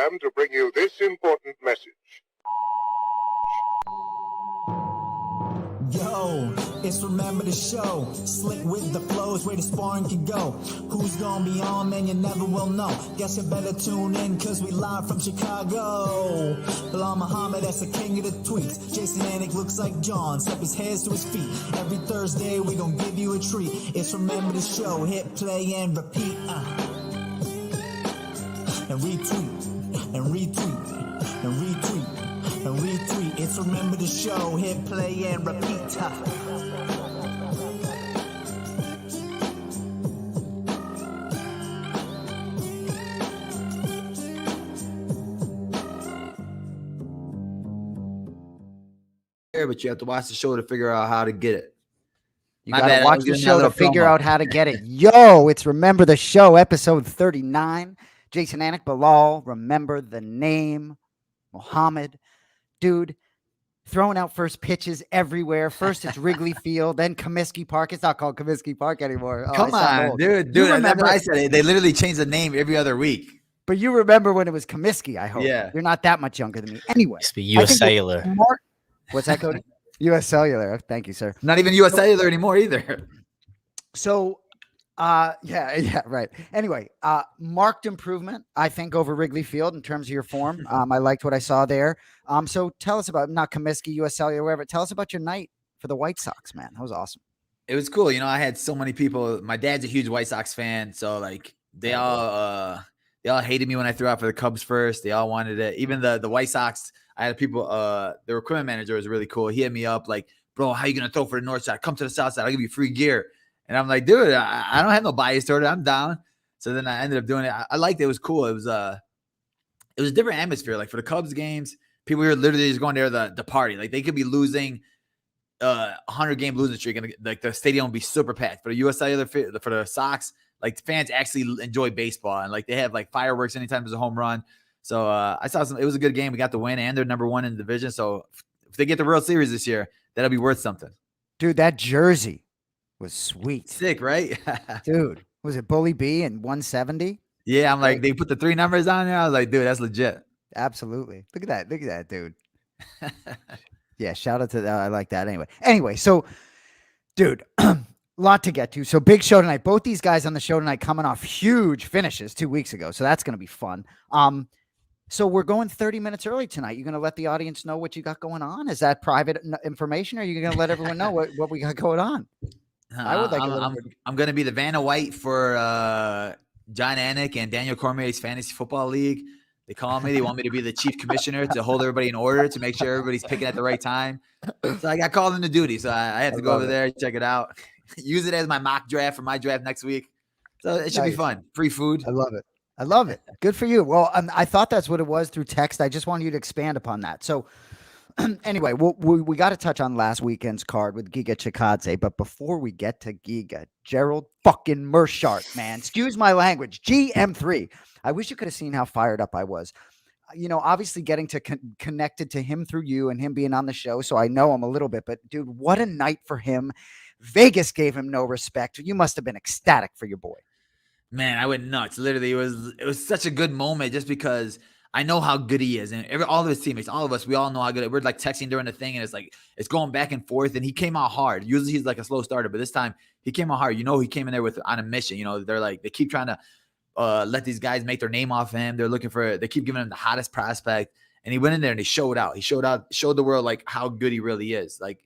program to bring you this important message. Yo, it's Remember the Show. Slick with the flows, where the sparring can go. Who's gonna be on, man, you never will know. Guess you better tune in, cause we live from Chicago. Belal Muhammad, that's the king of the tweets. Jason Anik looks like John, step his hands to his feet. Every Thursday, we gonna give you a treat. It's Remember the Show, hit play and repeat. And retweet, and retweet, and retweet. And retweet, it's Remember the Show, hit play and repeat. But you have to watch the show to figure out how to get it. You got to watch the show to figure out how to get it. Yo, it's Remember the Show, episode 39. Jason Anik, Belal, remember the name, Muhammad. Dude, throwing out first pitches everywhere. First it's Wrigley Field, then Comiskey Park. It's not called Comiskey Park anymore. Oh, come on, dude. Remember I said it. They literally change the name every other week. But you remember when it was Comiskey, I hope. Yeah. You're not that much younger than me. Anyway. Used to be US Cellular. What's that, Cody? US Cellular. Thank you, sir. Not even US Cellular anymore either. So, yeah, right. Anyway, marked improvement, I think, over Wrigley Field in terms of your form. I liked what I saw there. So tell us about, not Comiskey, US Cellular, wherever. Tell us about your night for the White Sox, man. That was awesome. It was cool. You know, I had so many people. My dad's a huge White Sox fan, so like they all hated me when I threw out for the Cubs first. They all wanted it. Even the White Sox, I had people, their equipment manager was really cool. He hit me up like, bro, how you going to throw for the north side? Come to the south side. I'll give you free gear. And I'm like, dude, I don't have no bias toward it. I'm down. So then I ended up doing it. I liked it. It was cool. It was a different atmosphere. Like for the Cubs games, people were literally just going there the party. Like they could be losing 100-game losing streak, and like the stadium would be super packed. For the US Cellular, for the Sox, like the fans actually enjoy baseball, and like they have like fireworks anytime there's a home run. So I saw it was a good game. We got the win, and they're number one in the division. So if they get the World Series this year, that'll be worth something. Dude, that jersey was sweet. Sick, right? Dude, was it Bully B and 170? Yeah, I'm like, they put the 3 numbers on there. I was like, dude, that's legit. Absolutely. Look at that, dude. Yeah, shout out to that. I like that anyway. So, dude, lot to get to. So big show tonight. Both these guys on the show tonight coming off huge finishes 2 weeks ago. So that's going to be fun. So we're going 30 minutes early tonight. You're going to let the audience know what you got going on? Is that private information, or are you going to let everyone know what we got going on? I would like I'm going to be the Vanna White for John Anik and Daniel Cormier's Fantasy Football League. They call me. They want me to be the chief commissioner to hold everybody in order, to make sure everybody's picking at the right time. So I got called into duty. So I have to go over there, check it out, use it as my mock draft for my draft next week. So it should be fun. Free food. I love it. Good for you. Well, I thought that's what it was through text. I just wanted you to expand upon that. So anyway, we got to touch on last weekend's card with Giga Chikadze. But before we get to Giga, Gerald fucking Meerschaert, man. Excuse my language. GM3. I wish you could have seen how fired up I was. You know, obviously getting to connected to him through you and him being on the show. So I know him a little bit. But, dude, what a night for him. Vegas gave him no respect. You must have been ecstatic for your boy. Man, I went nuts. Literally, it was such a good moment just because I know how good he is. And all of his teammates, all of us, we all know how good. We're like texting during the thing, and it's like it's going back and forth. And he came out hard. Usually he's like a slow starter, but this time he came out hard. You know, he came in there on a mission. You know, they keep trying to let these guys make their name off him. They keep giving him the hottest prospect. And he went in there and he showed out. He showed the world like how good he really is. Like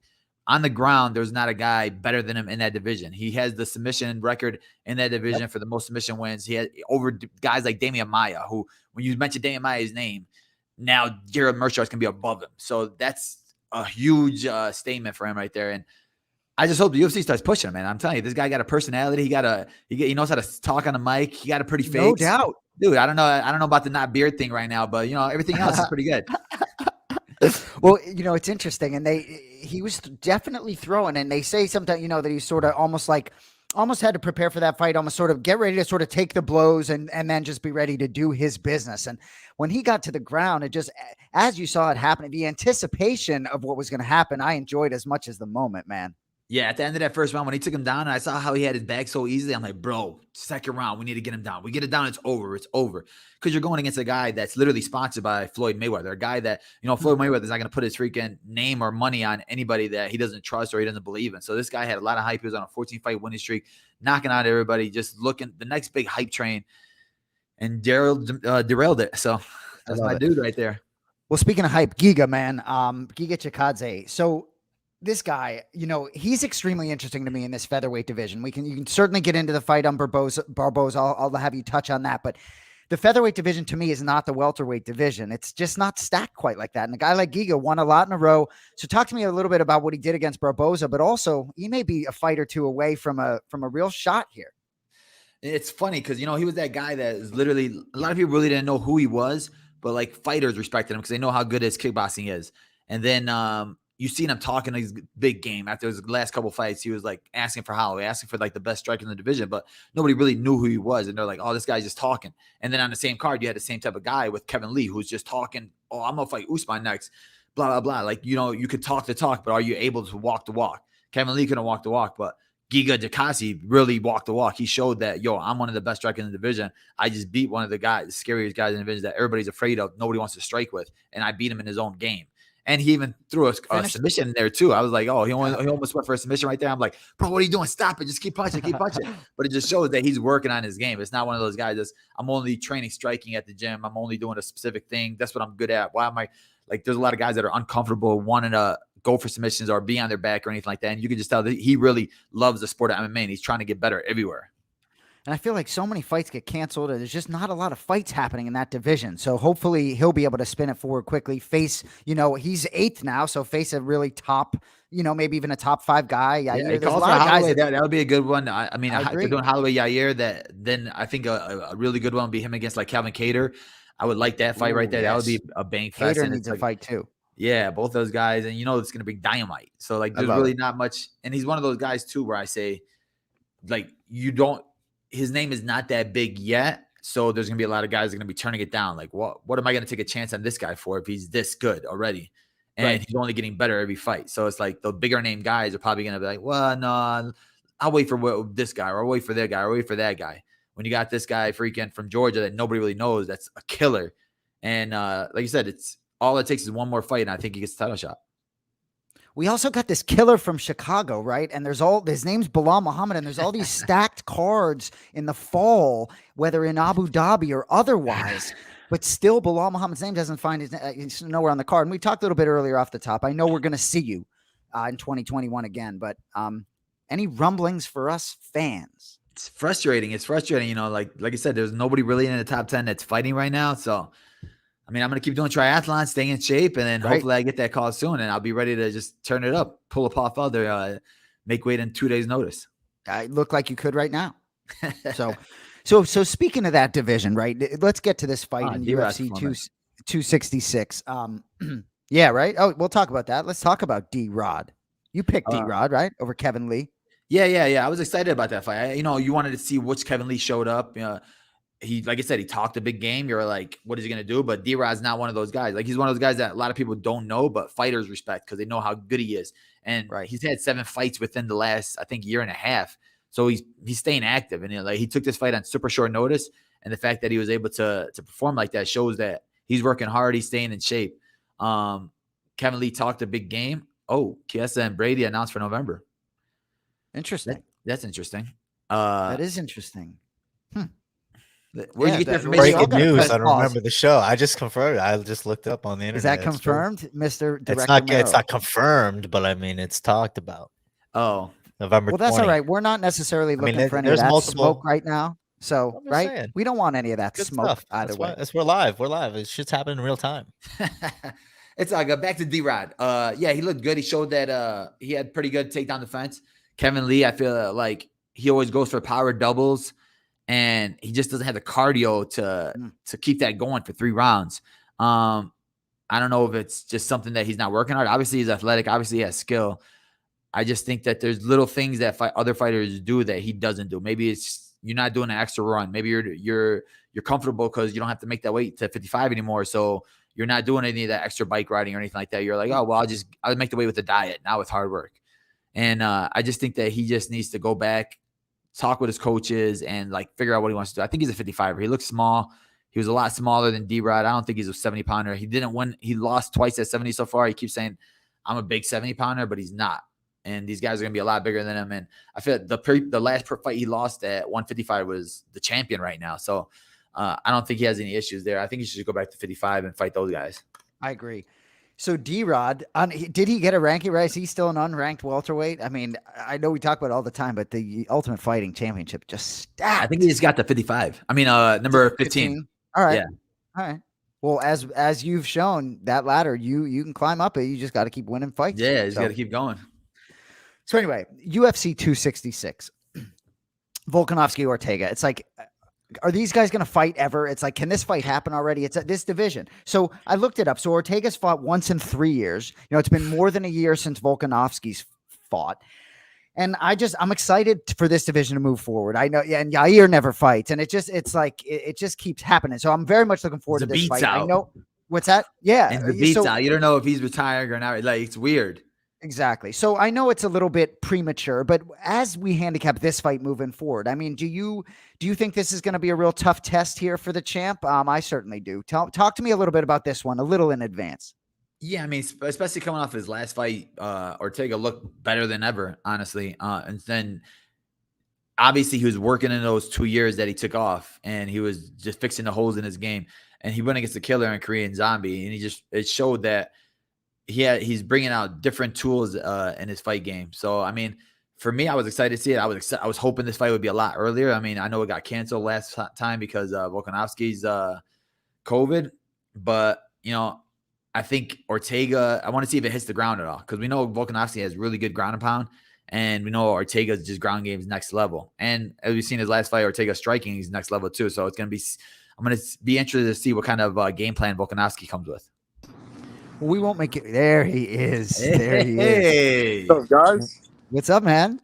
on the ground, there's not a guy better than him in that division. He has the submission record in that division for the most submission wins. He had over guys like Damian Maia, who, when you mention Damian Maia's name, now Gerald Meerschaert can be above him. So that's a huge statement for him right there. And I just hope the UFC starts pushing him, man. I'm telling you, this guy got a personality. He knows how to talk on the mic. He got a pretty face. No doubt. Dude, I don't know about the not beard thing right now, but you know, everything else is pretty good. Well, you know, it's interesting. And he was definitely throwing, and they say sometimes, you know, that he's sort of almost had to prepare for that fight, almost sort of get ready to sort of take the blows and then just be ready to do his business. And when he got to the ground, it just, as you saw it happen, the anticipation of what was going to happen, I enjoyed as much as the moment, man. Yeah, at the end of that first round, when he took him down, and I saw how he had his bag so easily, I'm like, bro, second round, we need to get him down. We get it down, it's over. It's over. Because you're going against a guy that's literally sponsored by Floyd Mayweather, a guy that, Floyd Mayweather's not going to put his freaking name or money on anybody that he doesn't trust or he doesn't believe in. So this guy had a lot of hype. He was on a 14-fight winning streak, knocking out everybody, just looking the next big hype train, and derailed it. So that's my dude right there. Well, speaking of hype, Giga, man, Giga Chikadze. So this guy, he's extremely interesting to me in this featherweight division. You can certainly get into the fight on Barboza. I'll have you touch on that, but the featherweight division to me is not the welterweight division. It's just not stacked quite like that. And a guy like Giga won a lot in a row. So talk to me a little bit about what he did against Barboza, but also he may be a fight or two away from a real shot here. It's funny because, he was that guy that is literally, a lot of people really didn't know who he was, but like fighters respected him because they know how good his kickboxing is. And then you seen him talking his big game after his last couple fights. He was like asking for Holloway, asking for like the best striker in the division, but nobody really knew who he was. And they're like, oh, this guy's just talking. And then on the same card, you had the same type of guy with Kevin Lee, who's just talking. Oh, I'm going to fight Usman next, blah, blah, blah. Like, you could talk the talk, but are you able to walk the walk? Kevin Lee couldn't walk the walk, but Giga Chikadze really walked the walk. He showed that, I'm one of the best strikers in the division. I just beat one of the scariest guys in the division that everybody's afraid of. Nobody wants to strike with. And I beat him in his own game. And he even threw a submission in there too. I was like, oh, he almost went for a submission right there. I'm like, bro, what are you doing? Stop it. Just keep punching, keep punching. But it just shows that he's working on his game. It's not one of those guys that's, I'm only training striking at the gym. I'm only doing a specific thing. That's what I'm good at. Why am I like, there's a lot of guys that are uncomfortable wanting to go for submissions or be on their back or anything like that. And you can just tell that he really loves the sport of MMA and he's trying to get better everywhere. And I feel like so many fights get canceled. There's just not a lot of fights happening in that division. So hopefully he'll be able to spin it forward quickly. Face, he's 8th now. So face a really top, maybe even a top 5 guy. Yeah, there's a lot of guys that would be a good one. I mean, if they're doing Holloway Yair, then I think a really good one would be him against like Calvin Kattar. I would like that fight right there. Yes. That would be a bang fest. Kattar needs a fight too. Yeah, both those guys. And it's going to be dynamite. So like, there's really not much. And he's one of those guys too, where I say like, his name is not that big yet. So there's going to be a lot of guys that are going to be turning it down. Like, what am I going to take a chance on this guy for if he's this good already? And he's only getting better every fight. So it's like the bigger name guys are probably going to be like, well, no, I'll wait for this guy or I'll wait for that guy or wait for that guy. When you got this guy freaking from Georgia that nobody really knows, that's a killer. And like you said, it's all it takes is one more fight. And I think he gets a title shot. We also got this killer from Chicago, right? And his name's Belal Muhammad, and there's all these stacked cards in the fall, whether in Abu Dhabi or otherwise. But still, Belal Muhammad's name doesn't find he's nowhere on the card. And we talked a little bit earlier off the top. I know we're going to see you in 2021 again, but any rumblings for us fans? It's frustrating. Like I said, there's nobody really in the top 10 that's fighting right now. So, I mean, I'm going to keep doing triathlons, staying in shape, and then hopefully I get that call soon, and I'll be ready to just turn it up, pull a Paul Felder, make weight in 2 days' notice. I look like you could right now. So speaking of that division, right, let's get to this fight in UFC 266. Yeah, right? Oh, we'll talk about that. Let's talk about D-Rod. You picked D-Rod, right, over Kevin Lee? Yeah. I was excited about that fight. You wanted to see which Kevin Lee showed up. He, like I said, he talked a big game. You're like, what is he going to do? But D-Rod's not one of those guys. Like, he's one of those guys that a lot of people don't know, but fighters respect because they know how good he is. And he's had 7 fights within the last, I think, year and a half. So he's staying active. And he took this fight on super short notice. And the fact that he was able to perform like that shows that he's working hard. He's staying in shape. Kevin Lee talked a big game. Oh, Chiesa and Brady announced for November. Interesting. That's interesting. That is interesting. Where'd you get that breaking news? I don't remember the show. I just confirmed. I just looked up on the internet. Is that confirmed, Mr. Director? It's not confirmed, but I mean, it's talked about. Oh, November. Well, that's 20. all right. We're not necessarily looking for any of that smoke right now. So, saying. We don't want any of that Good smoke stuff. either way. We're live. We're live. It shit's happening in real time. It's like back to D-Rod. Yeah, he looked good. He showed that he had pretty good takedown defense. Kevin Lee, I feel like he always goes for power doubles. And he just doesn't have the cardio to keep that going for 3 rounds. I don't know if it's just something that he's not working hard. Obviously, he's athletic. Obviously, he has skill. I just think that there's little things that other fighters do that he doesn't do. Maybe it's you're not doing an extra run. Maybe you're comfortable because you don't have to make that weight to 55 anymore. So you're not doing any of that extra bike riding or anything like that. You're like, oh well, I'll make the weight with the diet, not with hard work. And I just think that he just needs to go back, talk with his coaches, and like figure out what he wants to do. I think he's a 55er. He looks small. He was a lot smaller than D-Rod. I don't think he's a 70-pounder. He didn't win. He lost twice at 70 so far. He keeps saying, I'm a big 70-pounder, but he's not. And these guys are going to be a lot bigger than him. And I feel the last fight he lost at 155 was the champion right now. So I don't think he has any issues there. I think he should go back to 55 and fight those guys. I agree. So D-Rod, did he get a ranking right? Is he still an unranked welterweight? I mean, I know we talk about it all the time, but the Ultimate Fighting Championship just stacked. I think he just got the 55. I mean, number 15. All right. Yeah. All right. Well, as you've shown that ladder, you can climb up it. You just got to keep winning fights. Yeah, you just got to keep going. So anyway, UFC 266, Volkanovski Ortega. It's like, are these guys going to fight ever? It's like, can this fight happen already? It's at this division. So I looked it up. So Ortega's fought once in 3 years. You know, it's been more than a year since Volkanovski's fought. And I'm excited for this division to move forward. I know, yeah, and Yair never fights, and it just keeps happening. So I'm very much looking forward to this fight. I know what's that? Yeah, and the beats out. You don't know if he's retiring or not. Like, it's weird. Exactly. So I know it's a little bit premature, but as we handicap this fight moving forward, I mean, do you think this is going to be a real tough test here for the champ? I certainly do. Talk to me a little bit about this one, a little in advance. Yeah, I mean, especially coming off his last fight, Ortega looked better than ever, honestly. And then obviously he was working in those 2 years that he took off, and he was just fixing the holes in his game. And he went against the killer and Korean Zombie, and it showed that he's bringing out different tools in his fight game. So, I mean, for me, I was excited to see it. I was hoping this fight would be a lot earlier. I mean, I know it got canceled last time because Volkanovski's COVID, but you know, I think Ortega, I want to see if it hits the ground at all, because we know Volkanovski has really good ground and pound, and we know Ortega's just ground game is next level. And as we've seen his last fight, Ortega's striking, he's next level too. So I'm going to be interested to see what kind of game plan Volkanovski comes with. Well, we won't make it. There he is. There he is. What's up, guys? What's up, man?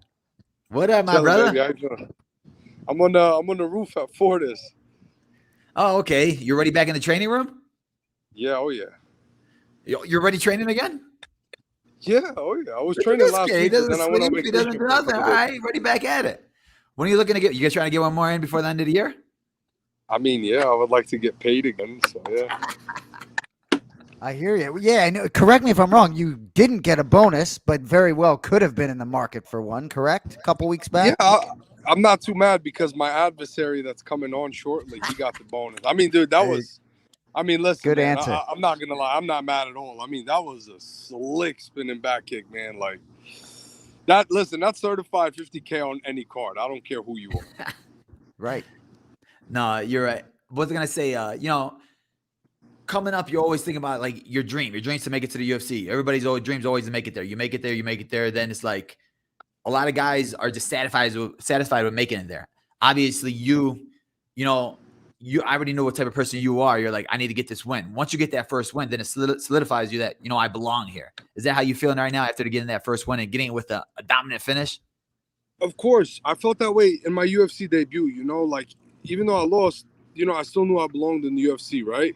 What up, my brother? Baby, I'm on the roof at Fortis. Oh, okay. You're already back in the training room? Yeah, oh yeah. You're already training again? Yeah, oh yeah. I was training last week, and then I went on vacation. All right, ready back at it. When are you looking to get? You guys trying to get one more in before the end of the year? I mean, yeah, I would like to get paid again. So yeah. I hear you. Yeah, I know. Correct me if I'm wrong. You didn't get a bonus, but very well could have been in the market for one. Correct? A couple weeks back. Yeah, I'm not too mad because my adversary that's coming on shortly, he got the bonus. I mean, dude, that was. I mean, listen, good man, answer. I'm not gonna lie. I'm not mad at all. I mean, that was a slick spinning back kick, man. Like that. Listen, that's certified 50K on any card. I don't care who you are. Right. No, you're right. What was I gonna say? You know, coming up, you're always thinking about like your dream. Your dream's to make it to the UFC. Everybody's dreams always to make it there. You make it there. You make it there. Then it's like a lot of guys are just satisfied with making it there. Obviously, you know. I already know what type of person you are. You're like, I need to get this win. Once you get that first win, then it solidifies you that, you know, I belong here. Is that how you feeling right now after getting that first win and getting it with a dominant finish? Of course. I felt that way in my UFC debut, you know, like even though I lost, you know, I still knew I belonged in the UFC, right?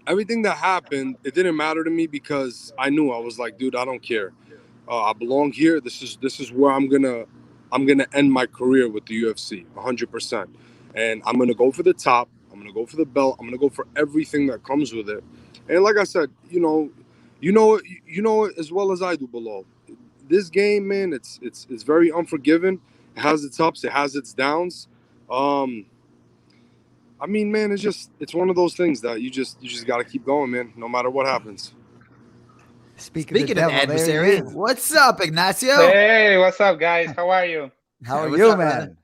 Everything that happened, it didn't matter to me because I knew. I was like, dude, I don't care. I belong here. This is where I'm gonna end my career with the UFC, 100%. And I'm going to go for the top. I'm going to go for the belt. I'm going to go for everything that comes with it. And like I said, you know it as well as I do, Belal. This game, man, it's very unforgiving. It has its ups. It has its downs. I mean, man, it's one of those things that you just got to keep going, man, no matter what happens. Speaking of adversary, what's up, Ignacio? Hey, what's up, guys? How are you? How are you, man? Brother?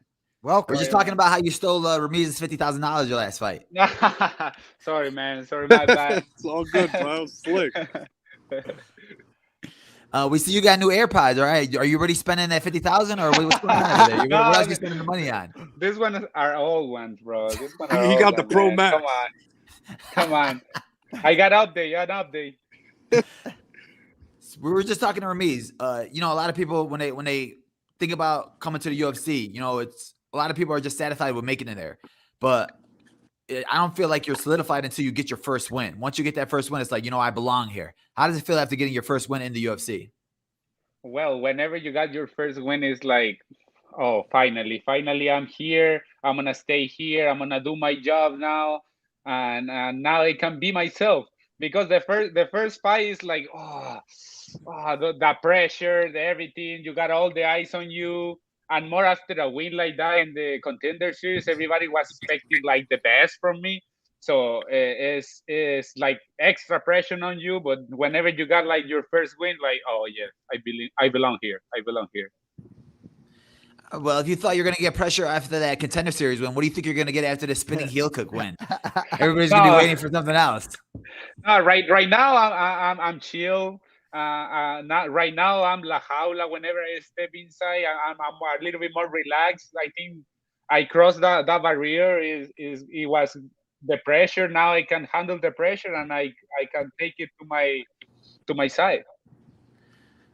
Welcome. We're just talking about how you stole Ramiz's $50,000 your last fight. Sorry, man. Sorry, my bad. It's all good, bro. Slick. We see you got new AirPods, all right? Are you already spending that $50,000 or what's going on over there? What else are you spending the money on? These ones are old ones, bro. This one He got the Pro Max. Come on. I got update. We were just talking to Ramiz. You know, a lot of people when they think about coming to the UFC, you know, it's a lot of people are just satisfied with making it there. But I don't feel like you're solidified until you get your first win. Once you get that first win, it's like, you know, I belong here. How does it feel after getting your first win in the UFC? Well, whenever you got your first win, it's like, oh, finally, I'm here. I'm gonna stay here. I'm gonna do my job now, and now I can be myself. Because the first fight is like, the pressure, the everything. You got all the eyes on you, and more after a win like that in the Contender Series, everybody was expecting like the best from me. So it's like extra pressure on you. But whenever you got like your first win, like, oh yeah, I belong here. I belong here. Well, if you thought you're going to get pressure after that Contender Series win, what do you think you're going to get after the spinning heel cook win? Everybody's going to be waiting for something else. No, right now I'm chill. Not right now. I'm la jaula. Whenever I step inside, I'm a little bit more relaxed. I think I crossed that barrier. It was the pressure. Now I can handle the pressure, and I can take it to my side.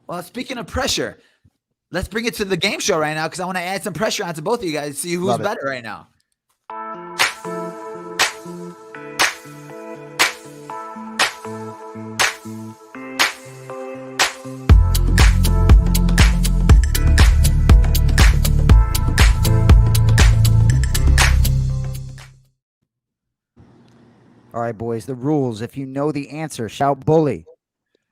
Well, speaking of pressure, let's bring it to the game show right now because I want to add some pressure onto both of you guys to see who's better right now. All right, boys, the rules. If you know the answer, shout bully.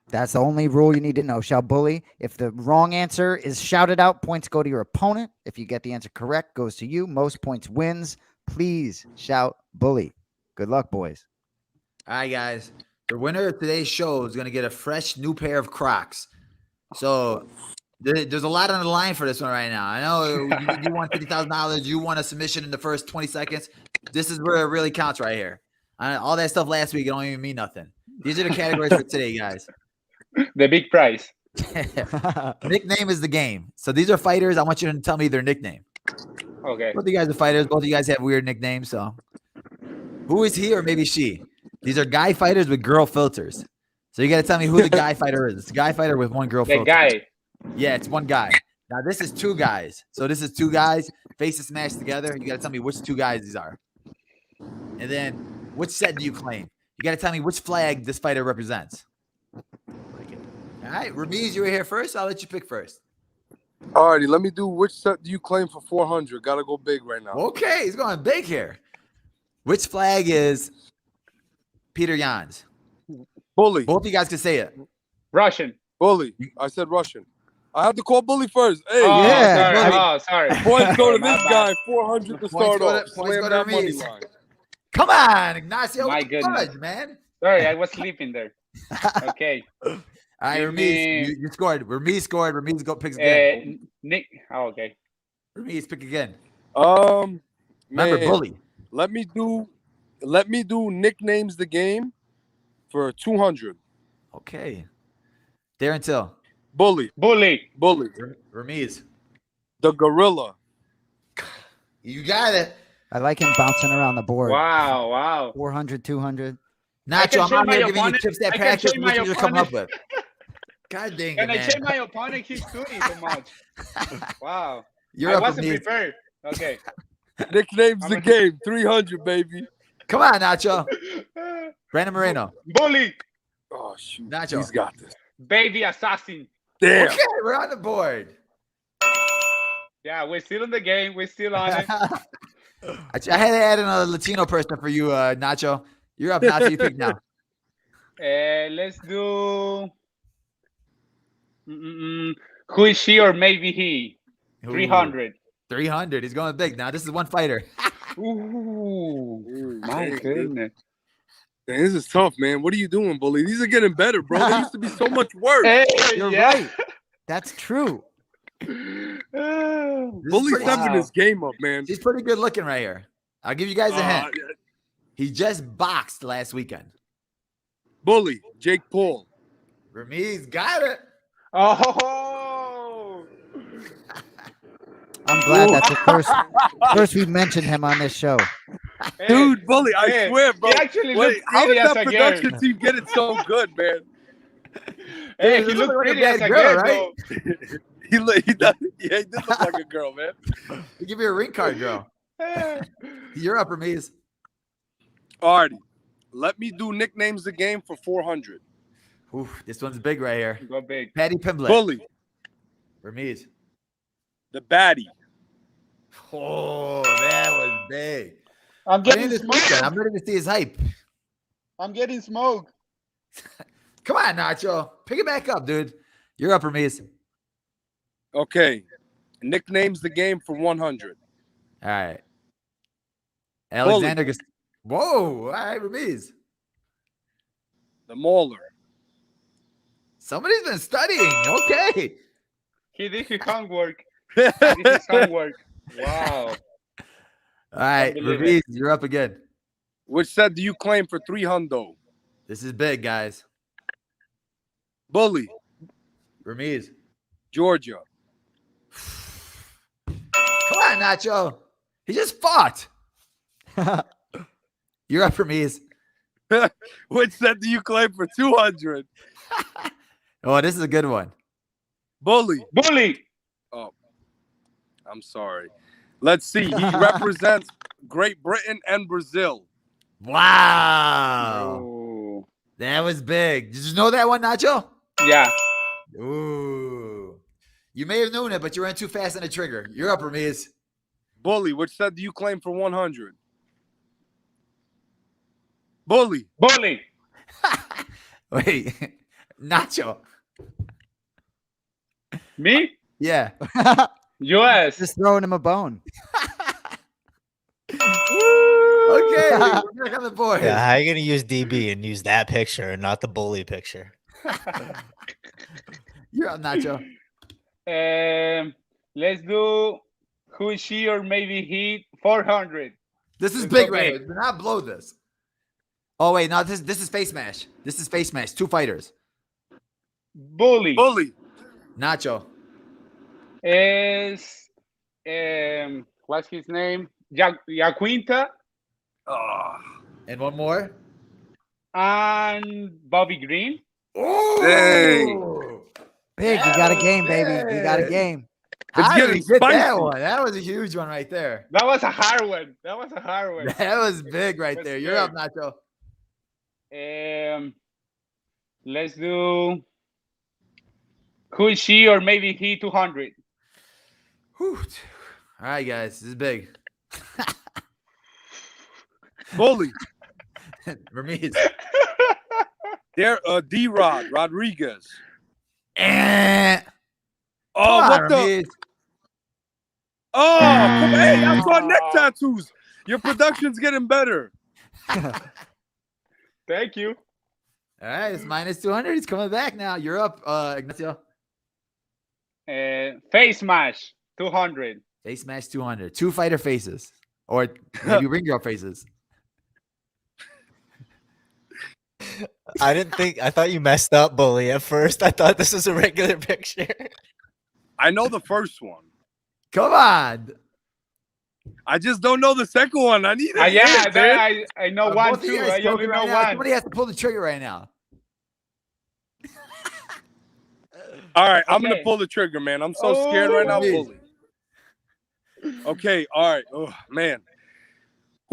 That's the only rule you need to know. Shout bully. If the wrong answer is shouted out, points go to your opponent. If you get the answer correct, goes to you. Most points wins. Please shout bully. Good luck, boys. All right, guys. The winner of today's show is going to get a fresh new pair of Crocs. So there's a lot on the line for this one right now. I know you won $50,000. You won a submission in the first 20 seconds. This is where it really counts right here. All that stuff last week, it don't even mean nothing. These are the categories for today, guys. The big prize. Nickname is the game. So these are fighters. I want you to tell me their nickname. Okay. Both of you guys are fighters. Both of you guys have weird nicknames. So who is he or maybe she? These are guy fighters with girl filters. So you got to tell me who the guy fighter is. It's a guy fighter with one girl filter. The guy. Yeah, it's one guy. Now this is two guys. So this is two guys, faces smashed together. You got to tell me which two guys these are. And then which set do you claim? You got to tell me which flag this fighter represents. All right, Ramiz, you were here first. I'll let you pick first. Alrighty, let me do. Which set do you claim for 400? Gotta go big right now. Okay, he's going big here. Which flag is Peter Yan's? Bully. Both of you guys can say it. Russian. Bully. I said Russian. I have to call bully first. Hey, yeah. Sorry. Points go to this guy. 400 to start off. Points go to Slam that money Ramiz. line. Come on, Ignacio. My What the goodness. fudge, man. Sorry, I was sleeping there. Okay. All right, Give Ramiz, me- you scored. Ramiz scored. Ramiz picks again. Nick. Oh, okay. Ramiz, pick again. Man, Remember, bully. Let me do nicknames the game for 200. Okay. Darren Till. Bully. Bully. Ramiz. The gorilla. You got it. I like him bouncing around the board. Wow. 400, 200. Nacho, I'm show out my here giving you opponent- tips that I can practice. show my What you're coming up opponent. with. God dang it, And I man. checked my opponent. He's doing too much. Wow. You're I up, wasn't Ramiz. prepared. Okay. Nicknames the game. 300, baby. Come on, Nacho. Brandon Moreno. Bully. Oh, shoot. Nacho. He's got this. Baby assassin. Damn. Okay, we're on the board. Yeah, we're still in the game. We're still on it. I had to add in a Latino person for you, Nacho. You're up, Nacho. You pick now. Let's do. Who is she or maybe he? 300. 300. He's going big now. This is one fighter. Ooh, my Dang, goodness. Dang, this is tough, man. What are you doing, bully? These are getting better, bro. They used to be so much worse. Hey, You're yeah. right. That's true. Bully pretty- stepping Wow. his game up, man. He's pretty good looking right here. I'll give you guys a hint. Yeah. He just boxed last weekend. Bully, Jake Paul. Ramiz got it. Oh. I'm glad that's the first we've mentioned him on this show. Hey, Dude, bully, I hey, swear, bro. He actually Wait, looks how pretty did as that a production girl. team get it so good, man? Hey, Dude, he this looks looks like a pretty bad as a girl, girl, right? though. He did look like a girl, man. He give you a ring card, girl. You're up, Ramiz. Alrighty, let me do nicknames the game for 400. Oof, this one's big right here. Go big. Patty Pimblett. Bully, Ramiz. The baddie. Oh, that was big. I'm getting This smoked. weekend, I'm ready to see his hype. I'm getting smoked. Come on, Nacho. Pick it back up, dude. You're up, Ramiz. Okay. Nicknames the game for 100. All right. Alexander. Whoa. All right, Ramiz. The Mauler. Somebody's been studying. Okay. He did his homework. He did his homework. Wow. All right, believe Ramiz, you're up again. Which set do you claim for 300? This is big, guys. Bully. Ramiz. Georgia. Come on, Nacho. He just fought. You're up, Ramiz. Which set do you claim for 200? Oh, this is a good one. Bully. Bully. Oh, I'm sorry. Let's see. He represents Great Britain and Brazil. Wow. Ooh. That was big. Did you know that one, Nacho? Yeah. Ooh. You may have known it, but you ran too fast on the trigger. You're up, Ramiz. Bully. Which set do you claim for 100? Bully. Bully. Wait. Nacho. Me? Yeah. US. Just throwing him a bone. Okay. We're back on the board. Yeah, how are you gonna use DB and use that picture and not the bully picture? You're up, Nacho. Let's do who is she or maybe he 400. This is It's big okay. right here. Do not blow this. Oh, wait. No, this is face mash. This is face mash. Two fighters. Bully Bully. Nacho. is what's his name? Yaquinta Oh, And one more. and Bobby Green. Oh, Dang. Big, you got a game, baby. You got a game. It's I getting didn't get that spicy. one. That was a huge one right there. That was a hard one. That was a hard one. That was big right That's there. You're up, Nacho. Let's do who is she or maybe he 200. Whew. All right, guys. This is big. Bully. Ramiz. There, D-Rod Rodriguez. Eh. Oh, Come on, what the? Ramiz. Oh, come hey, I saw neck tattoos. Your production's getting better. Thank you. All right, it's minus 200. He's coming back now. You're up, Ignacio. Face mash 200. Face match 200. Two fighter faces. Or maybe ring girl faces. I thought you messed up, bully, at first. I thought this was a regular picture. I know the first one. Come on. I just don't know the second one. I need it. Yeah, I know one Both of you too. guys I only spoken know right now. one. Somebody has to pull the trigger right now. All right, I'm gonna Okay. pull the trigger, man. I'm so scared right now, Ramiz. bully. Okay, all right. Oh man.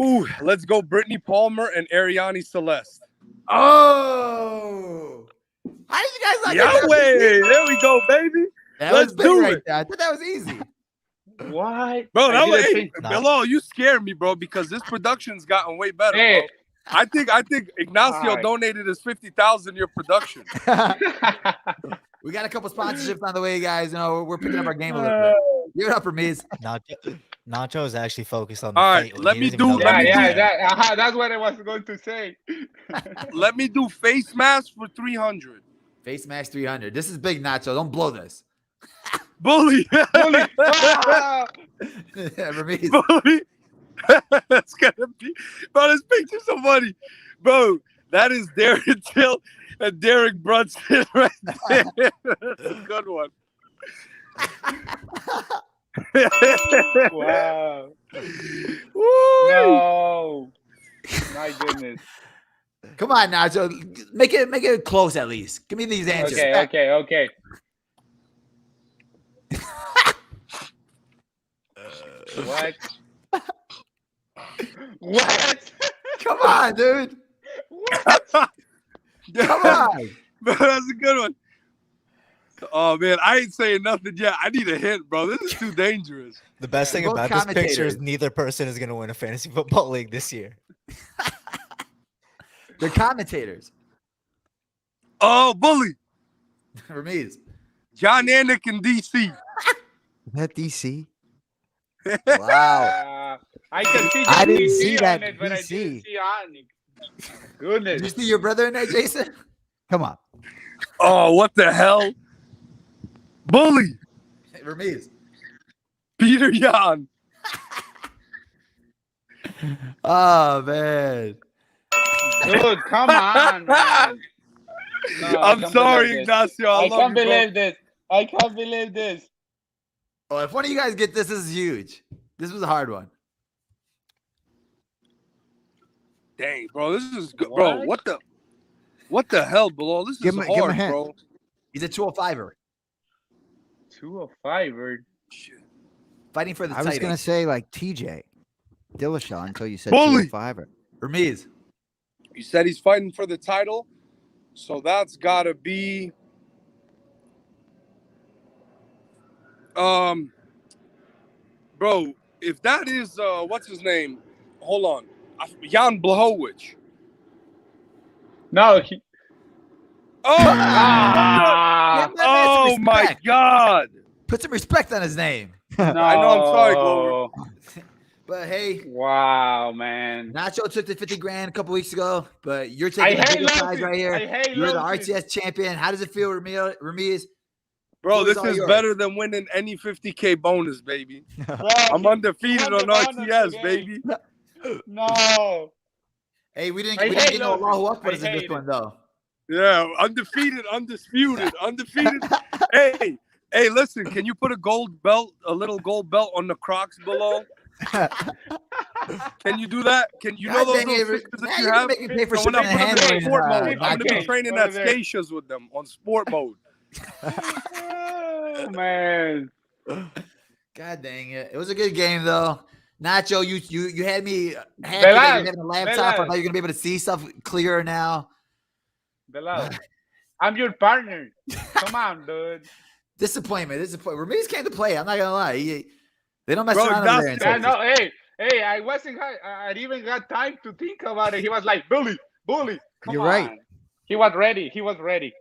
Ooh, let's go Brittany Palmer and Ariane Celeste. Oh. How did you guys like Yahweh! There we go, baby. That Let's was big do right it. there. I thought that was easy. What? Bro, I that was didn't hey, think- Belal, you scared me, bro, because this production's gotten way better, Hey. bro. I think Ignacio Alright. donated his 50,000 your production. We got a couple sponsorships on the way, guys. You know, we're picking up our game a little bit. You're up, Ramiz. Nacho is actually focused on the All right, fight. let He me doesn't even do- know let the me name. yeah. That's what I was going to say. Let me do face mask for 300. Face match 300. This is big, Nacho. Don't blow this. Bully. Bully. Ah! Ramiz. Bully. That's gonna be, bro. This picture's so funny, bro. That is Darren Till and Derek Brunson right there. That's a good one. Wow. Woo! No. My goodness. Come on, Nacho. Make it close at least. Give me these answers. Okay. What? What? Come on, dude. Come Come on. Bro, that's a good one. Oh man, I ain't saying nothing yet. I need a hint, bro. This is too dangerous. The best thing Both about this picture is commentators. neither person is going to win a fantasy football league this year. They're commentators. Oh, bully. Ramiz. John Anik in DC. Is that DC? Wow. I can see. I didn't DC see on that it, but I DC. didn't see Anik. Did you Goodness. see your brother in there, Jason? Come on. Oh, what the hell? Bully. Ramiz. Peter Yan. Oh, man. Dude, come on, man. No, I I'm can't sorry, believe this. Ignacio. I I love can't you, bro. believe this. I can't believe this. Oh, if one of you guys get this is huge. This was a hard one. Dang, bro, this is good, bro. What the hell, Belal? This Give is him a hard, hint. bro. He's a 205er. 205 or Shit. Fighting for the I was title. going to say like TJ Dillashaw until you said Bully. 205er. Ramiz. You said he's fighting for the title, so that's gotta be bro, if that is what's his name? Hold on. Jan Blachowicz. no. Oh, Ah, Give that man some oh my respect. God. Put some respect on his name. no. I know, I'm sorry, Glover. But hey, Wow, man. Nacho took the 50 grand a couple weeks ago, but you're I taking the hate bigger prize losses. right here. I hate You're the losses. RTS champion. How does it feel, Ramiz? Bro, Floor this all is yours. better than winning any 50K bonus, baby. Bro, I'm undefeated won on the bonus RTS, today. baby. No. Hey, we didn't I get hate no losing. Allahu I Akbar in this hate one, though. Yeah, undefeated, undisputed, undefeated. Hey, listen, can you put a little gold belt on the Crocs below? Can you do that? Can you know God those dang little it, stickers now that you you're have? gonna make me pay for So when shipping I and put them in handling. sport mode, I'm gonna be Okay, training what at is it? Skeishas with them on sport mode. Oh, man. God dang it. It was a good game, though. Nacho, you had me happy that Belal, you're having a laptop. I Belal. thought you're gonna be able to see stuff clearer now. Belal, I'm your partner. Come on, dude. Disappointment. Ramiz came to play. I'm not gonna lie. They don't mess Bro, around over there. that's- in Yeah, Texas. no, hey, I even got time to think about it. He was like, bully, come You're on. right. He was ready.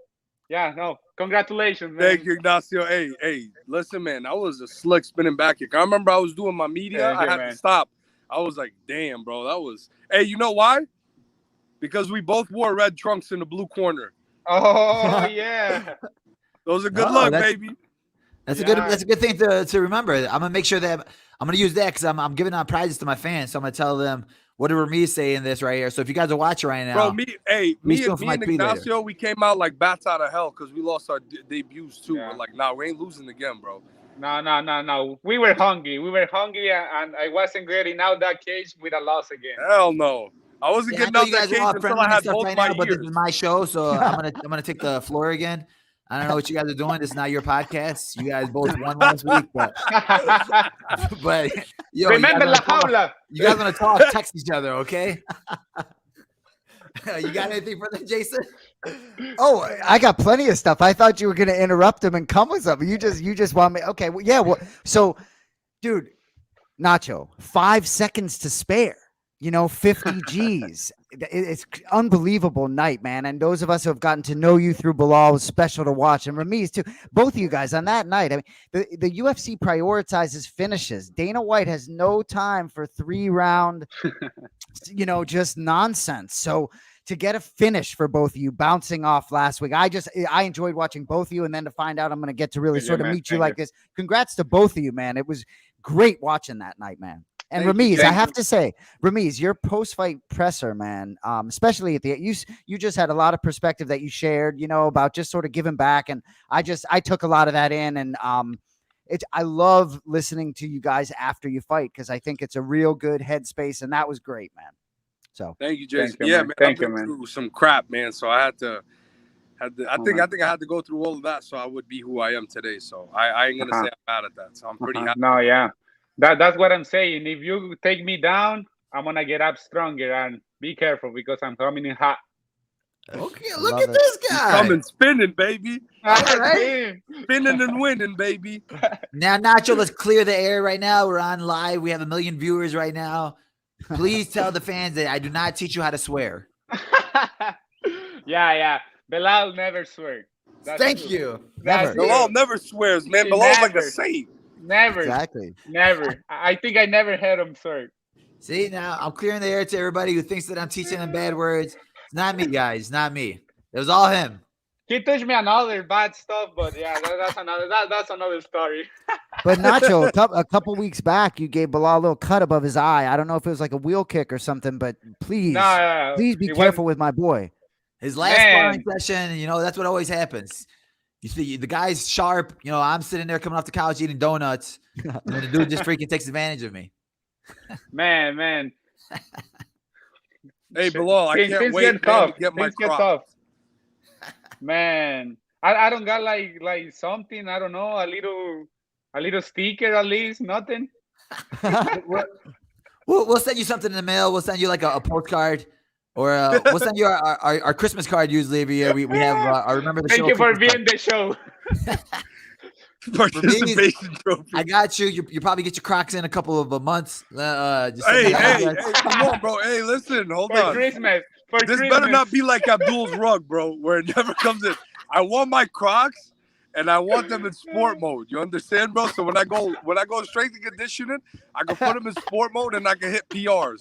Yeah, no, congratulations, man. Thank you, Ignacio. Hey, listen, man, that was a slick spinning back kick. I remember I was doing my media. Thank I you, had man. to stop. I was like, damn, bro, that was. Hey, you know why? Because we both wore red trunks in the blue corner. Oh, yeah. Those are good Oh, luck, that's- baby. That's Yeah. a good thing to remember. I'm gonna make sure that I'm gonna use that because I'm giving out prizes to my fans. So I'm gonna tell them what did Ramiz say in this right here. So if you guys are watching right now, Bro, me still for my and tweet later. Ignacio, we came out like bats out of hell because we lost our debuts too. Yeah. We're like, nah, we ain't losing again, bro. No. We were hungry, and I wasn't getting out that cage with a loss again. Hell no. I wasn't yeah, I getting know out you that guys cage are all until friendly I and had stuff both right my now, but this ears. is my show, so I'm gonna take the floor again. I don't know what you guys are doing. This is not your podcast. You guys both won last week, but yo, Remember La Jaula. you guys want to talk, text each other, okay? You got anything for that, Jason? Oh, I got plenty of stuff. I thought you were going to interrupt him and come with something. You just want me. Okay. Well, yeah. Well, so, dude, Nacho, 5 seconds to spare. 50 G's. It's unbelievable night, man. And those of us who have gotten to know you through Belal was special to watch. And Ramiz, too. Both of you guys on that night. I mean, the UFC prioritizes finishes. Dana White has no time for 3-round, just nonsense. So to get a finish for both of you bouncing off last week, I enjoyed watching both of you. And then to find out I'm going to get to really sort of meet you like this. Congrats to both of you, man. It was great watching that night, man. And Ramiz, I have to say, Ramiz, your post-fight presser, man, especially at the you just had a lot of perspective that you shared, about just sort of giving back, and I took a lot of that in, and I love listening to you guys after you fight because I think it's a real good headspace, and that was great, man. So thank you, Jason. Thank you, man. I've been through some crap, man. So I had to. I think I had to go through all of that so I would be who I am today. So I ain't gonna say I'm mad at that. So I'm pretty happy. No, yeah. That's what I'm saying. If you take me down, I'm gonna get up stronger, and be careful because I'm coming in hot. Okay, I look love at it. this He's guy. coming spinning, baby. right. Spinning and winning, baby. Now, Nacho, let's clear the air right now. We're on live. We have 1 million viewers right now. Please tell the fans that I do not teach you how to swear. Yeah. Belal never swear. That's Thank true. you. That's Never. true. Bilal never swears, man. Bilal's like a Never. saint. Never. Exactly. Never. I think I never heard him swear. See, now I'm clearing the air to everybody who thinks that I'm teaching them bad words. It's not me, guys. It's not me. It was all him. He taught me another bad stuff, but yeah, that's another story. But Nacho, a couple weeks back, you gave Belal a little cut above his eye. I don't know if it was like a wheel kick or something, but please, please be careful with my boy. His last sparring session, that's what always happens. You see, the guy's sharp. I'm sitting there coming off the couch eating donuts, and the dude just freaking takes advantage of me. Man. Hey, Bilal, I can't wait to get my Crocs. Man, I don't got like something. I don't know, a little sticker at least. Nothing. We'll send you something in the mail. We'll send you like a postcard, or we'll send you our Christmas card. Usually every year we have our Remember the Show. Thank you for Christmas being the show. Participation trophy. I got you. You probably get your Crocs in a couple of months. Hey, come on, bro. Hey, listen, hold on. Christmas. This better not be like Abdul's rug, bro, where it never comes in. I want my Crocs, and I want them in sport mode. You understand, bro? So when I go strength and conditioning, I can put them in sport mode, and I can hit PRs.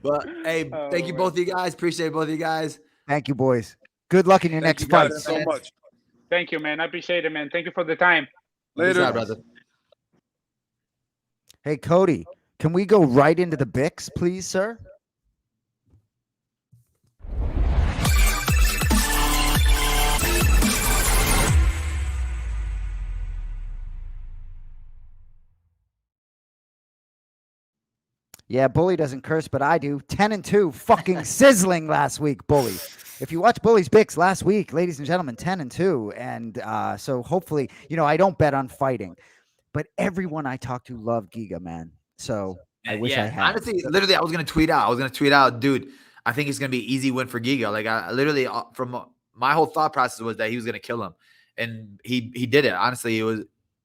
But hey, thank you both of you guys. Appreciate both of you guys. Thank you, boys. Good luck in your next fight. Thank you guys so much. Thank you, man. I appreciate it, man. Thank you for the time. Later, job, brother. Hey, Cody, can we go right into the Bix, please, sir? Yeah, Bully doesn't curse, but I do. 10-2, fucking sizzling last week, Bully. If you watch Bully's Bix last week, ladies and gentlemen, 10-2. And so hopefully, I don't bet on fighting, but everyone I talk to loved Giga, man. So I wish I had. Honestly, literally, I was going to tweet out, dude, I think it's going to be an easy win for Giga. Like, I literally, from my whole thought process was that he was going to kill him. And he did it. Honestly, it was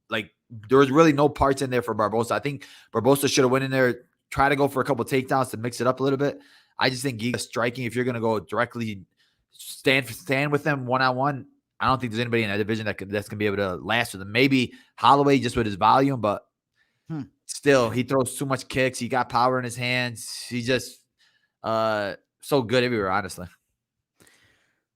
like, there was really no parts in there for Barbosa. I think Barbosa should have went in there, try to go for a couple takedowns to mix it up a little bit. I just think Giga striking, if you're going to go directly stand with them one-on-one, I don't think there's anybody in that division that's going to be able to last with him. Maybe Holloway just with his volume, but still, he throws too much kicks. He got power in his hands. He's just so good everywhere, honestly.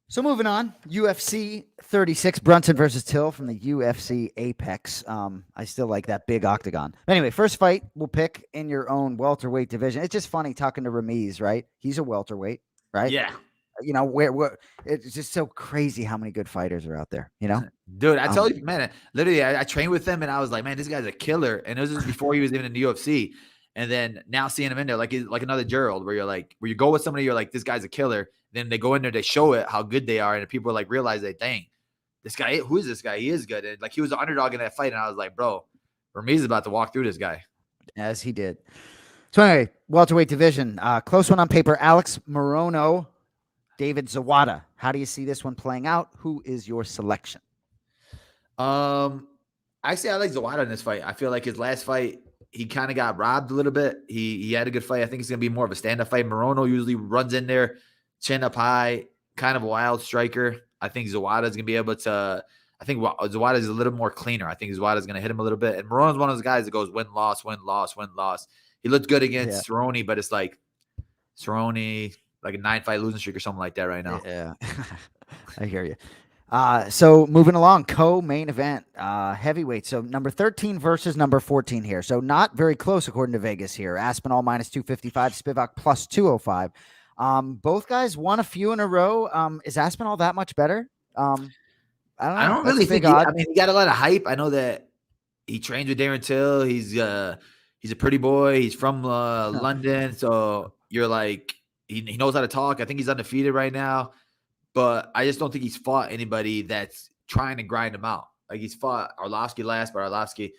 So moving on, UFC 36, Brunson versus Till from the UFC Apex. I still like that big octagon. Anyway, first fight we'll pick in your own welterweight division. It's just funny talking to Ramiz, right? He's a welterweight, right? Yeah. Where it's just so crazy how many good fighters are out there, Dude, I tell you, man, literally, I trained with him and I was like, man, this guy's a killer. And it was just before he was even in the UFC. And then now seeing him in there, like another Gerald, where you go with somebody, you're like, this guy's a killer. Then they go in there, they show it how good they are, and people are like realize that, dang, this guy, who is this guy? He is good. And like he was an underdog in that fight, and I was like, bro, Ramiz is about to walk through this guy. As he did. So anyway, welterweight division, close one on paper. Alex Morono, David Zawada. How do you see this one playing out? Who is your selection? Actually, I like Zawada in this fight. I feel like his last fight, he kind of got robbed a little bit. He had a good fight. I think it's going to be more of a stand-up fight. Morono usually runs in there, chin up high, kind of a wild striker. I think Zawada is going to be able to – I think Zawada is a little more cleaner. I think Zawada is going to hit him a little bit. And Morono's one of those guys that goes win-loss, win-loss, win-loss. He looked good against Cerrone, but it's like Cerrone, like a 9-fight losing streak or something like that right now. Yeah, I hear you. So moving along, co-main event, heavyweight. So number 13 versus number 14 here. So not very close according to Vegas here. Aspinall minus 255, Spivak plus 205. Both guys won a few in a row. Is Aspinall that much better? I don't know. I don't really think he got a lot of hype. I know that he trains with Darren Till. He's a pretty boy. He's from London. So you're like, he knows how to talk. I think he's undefeated right now. But I just don't think he's fought anybody that's trying to grind him out. Like he's fought Arlovsky last, but Arlovsky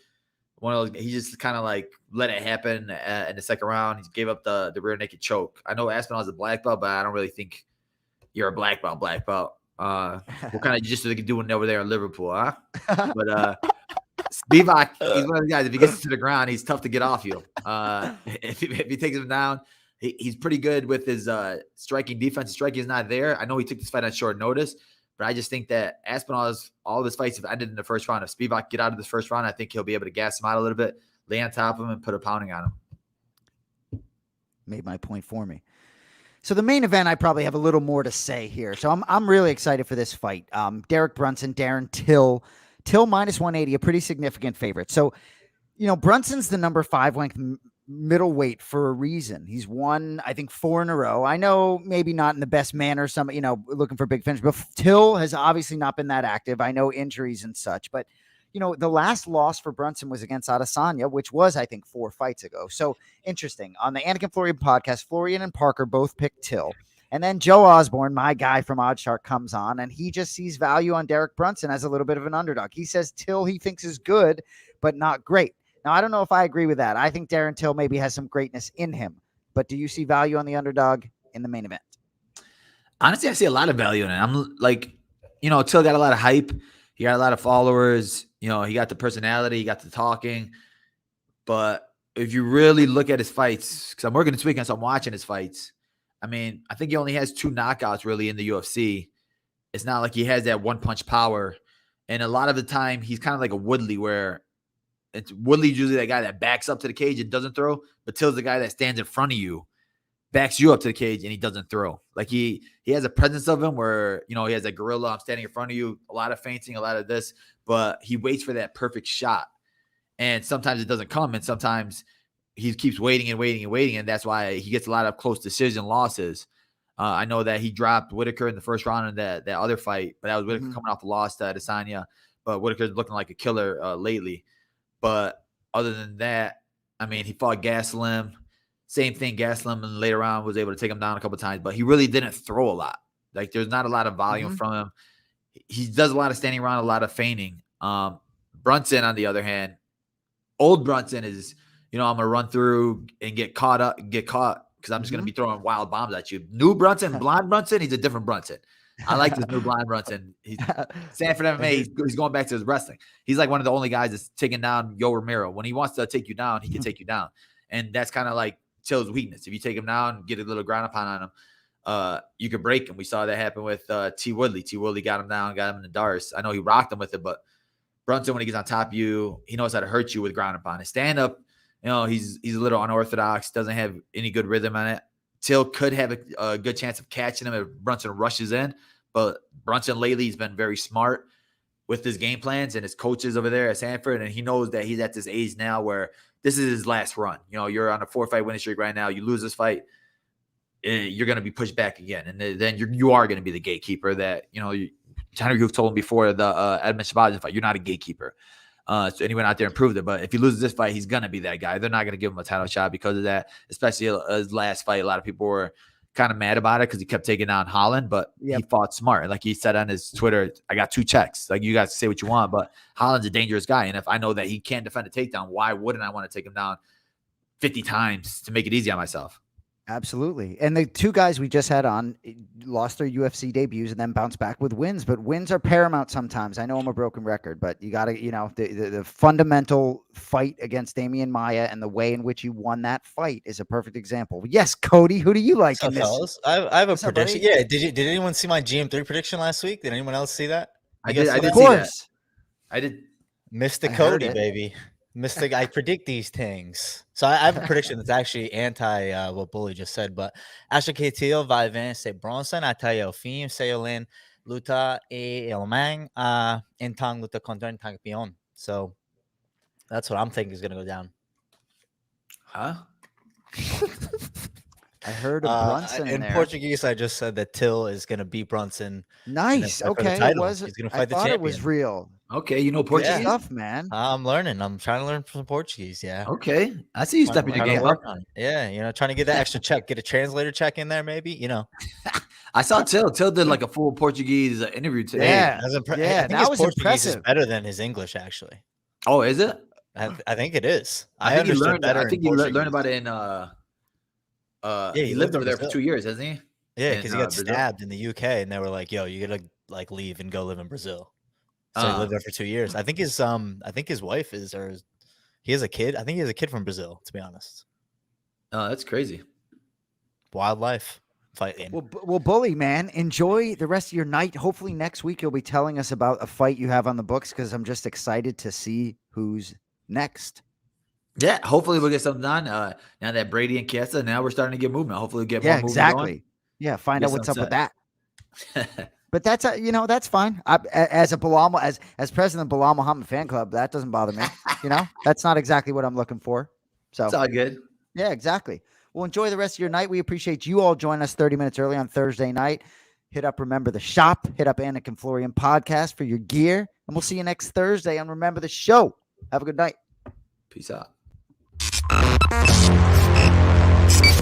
one of those, he just kind of like let it happen in the second round. He gave up the rear naked choke. I know Aspinall is a black belt, but I don't really think you're a black belt. What kind of just doing over there in Liverpool, huh? But Spivak, he's one of the guys. If he gets to the ground, he's tough to get off you. If he takes him down, he's pretty good with his striking defense. His striking is not there. I know he took this fight on short notice, but I just think that Aspinall's all of his fights have ended in the first round. If Spivak get out of this first round, I think he'll be able to gas him out a little bit, lay on top of him, and put a pounding on him. Made my point for me. So the main event, I probably have a little more to say here. So I'm really excited for this fight. Derek Brunson, Darren Till minus 180, a pretty significant favorite. So, Brunson's the number 5 ranked middleweight for a reason. He's won, I think, 4 in a row. I know maybe not in the best manner, looking for big finish, but Till has obviously not been that active. I know injuries and such, but the last loss for Brunson was against Adesanya, which was, I think, 4 fights ago. So interesting. On the Anik and Florian podcast, Florian and Parker both picked Till. And then Joe Osborne, my guy from Oddshark, comes on, and he just sees value on Derek Brunson as a little bit of an underdog. He says Till he thinks is good, but not great. Now, I don't know if I agree with that. I think Darren Till maybe has some greatness in him. But do you see value on the underdog in the main event? Honestly, I see a lot of value in it. I'm like, Till got a lot of hype. He got a lot of followers. He got the personality. He got the talking. But if you really look at his fights, because I'm working this weekend, so I'm watching his fights. I mean, I think he only has 2 knockouts really in the UFC. It's not like he has that one-punch power. And a lot of the time, he's kind of like a Woodley, where Woodley's usually that guy that backs up to the cage and doesn't throw, but Till's the guy that stands in front of you, backs you up to the cage, and he doesn't throw. Like he has a presence of him where, he has a gorilla, I'm standing in front of you, a lot of feinting, a lot of this, but he waits for that perfect shot. And sometimes it doesn't come, and sometimes he keeps waiting and waiting and waiting, and that's why he gets a lot of close decision losses. I know that he dropped Whitaker in the first round in that other fight, but that was Whitaker coming off the loss to Adesanya. But Whitaker's looking like a killer lately. But other than that, I mean, he fought Gastelum. Same thing, Gastelum, and later on was able to take him down a couple of times, but he really didn't throw a lot. Like, there's not a lot of volume from him. He does a lot of standing around, a lot of feigning. Brunson, on the other hand, old Brunson is, I'm going to run through and get caught because I'm just going to be throwing wild bombs at you. New Brunson, blonde Brunson, he's a different Brunson. I like this new blind Brunson. He's Sanford MMA. He's going back to his wrestling. He's like one of the only guys that's taking down Yo Romero. When he wants to take you down, he can take you down. And that's kind of like Till's weakness. If you take him down, get a little ground upon on him, you could break him. We saw that happen with T. Woodley. T. Woodley got him down, got him in the darts. I know he rocked him with it, but Brunson, when he gets on top of you, he knows how to hurt you with ground upon. His stand-up, he's a little unorthodox, doesn't have any good rhythm on it. Till could have a good chance of catching him if Brunson rushes in, but Brunson lately has been very smart with his game plans and his coaches over there at Sanford, and he knows that he's at this age now where this is his last run. You're on a 4-fight winning streak right now. You lose this fight, you're going to be pushed back again, and then you are going to be the gatekeeper that Tanner, you've told him before the Edmund Shabazian fight, you're not a gatekeeper. So anyone out there improved it. But if he loses this fight, he's going to be that guy. They're not going to give him a title shot because of that, especially his last fight. A lot of people were kind of mad about it because he kept taking down Holland, but he fought smart. Like he said on his Twitter, I got 2 checks. Like, you guys say what you want, but Holland's a dangerous guy. And if I know that he can't defend a takedown, why wouldn't I want to take him down 50 times to make it easy on myself? Absolutely. And the 2 guys we just had on lost their UFC debuts and then bounced back with wins, but wins are paramount sometimes. I know I'm a broken record, but you got to, the fundamental fight against Damian Maia and the way in which he won that fight is a perfect example. Yes, Cody, who do you like in this? I have a prediction. Yeah. Did anyone see my GM3 prediction last week? Did anyone else see that? I did. Of course. I did. Mr. Cody, baby. Mr. I predict these things. So I have a prediction that's actually anti what Bully just said, but acho que Till vai vencer Bronson até o fim, se ele luta e ele man então luta contra um campeão. So that's what I'm thinking is going to go down. Huh? I heard of Brunson in there. Portuguese. I just said that Till is going to beat Brunson. Nice. Okay. He's going to fight the champion. It was real. Okay, Portuguese stuff, man. I'm learning. I'm trying to learn some Portuguese. Yeah. Okay, I see you stepping your game up. Yeah, trying to get that extra check, get a translator check in there, maybe. I saw Till. Till did like a full Portuguese interview today. Yeah, I think that his was Portuguese impressive. is better than his English, actually. Oh, is it? I think it is. I think he understood learned. better I in think he learned Portuguese. about it in. He lived over there for 2 years, hasn't he? Yeah, In, because he got Brazil? stabbed in the UK, and they were like, "Yo, you gotta like leave and go live in Brazil." So he lived there for 2 years. I think his wife is, or he has a kid. I think he has a kid from Brazil. To be honest, Oh, that's crazy. wildlife fighting. Well, Bully, man, enjoy the rest of your night. Hopefully next week you'll be telling us about a fight you have on the books because I'm just excited to see who's next. Yeah, hopefully we'll get something done. Now that Brady and Chiesa, now we're starting to get movement. Hopefully we'll get more movement exactly. Yeah, find out what's up with that. But that's that's fine. As president of Belal Muhammad fan club, that doesn't bother me. That's not exactly what I'm looking for. So it's all good. Yeah, exactly. Well, enjoy the rest of your night. We appreciate you all joining us 30 minutes early on Thursday night. Hit up Remember the Shop. Hit up Anik and Florian Podcast for your gear. And we'll see you next Thursday on Remember the Show. Have a good night. Peace out.